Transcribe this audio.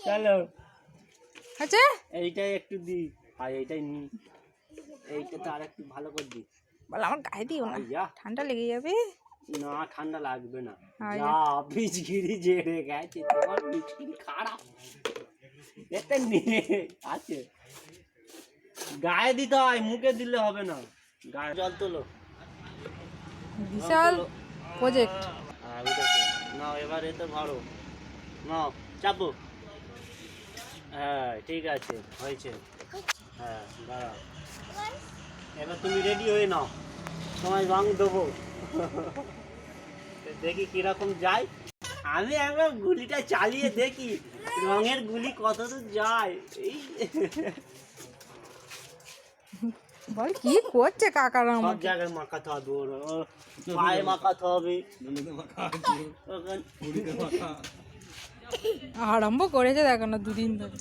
চলো আচ্ছা এইটাই একটু দি আর এইটাই নি এইটা তো আর একটু ভালো করে দি বল আমার গায়ে দিও না আইয়া ঠান্ডা লেগে যাবে না ঠান্ডা লাগবে না আইয়া। যা পিচকিরি জেরে গেছে তোমার পিচকিরি খারাপ এতে নিয়ে আছে গায়ে দিতে হয় মুখে দিলে হবে না গায়ে জল তোলো বিশাল প্রজেক্ট হ্যাঁ উঠেছে নাও এবার এতে ভরো নাও চাপো হ্যাঁ ঠিক আছে হয়েছে হ্যাঁ দাঁড়াও এবার তুমি রেডি হয়ে নাও তোমায় রং দেবো দেখি কিরকম যায় আমি একবার গুলিটা চালিয়ে দেখি রঙের গুলি কত দূর যায় এই বল কি করছে কাকারা সব আমাকে জায়গায় মাখাতে হবে ওর পায়ে মাখাতে হবে আরম্ভ করেছে দেখো না দুদিন ধরে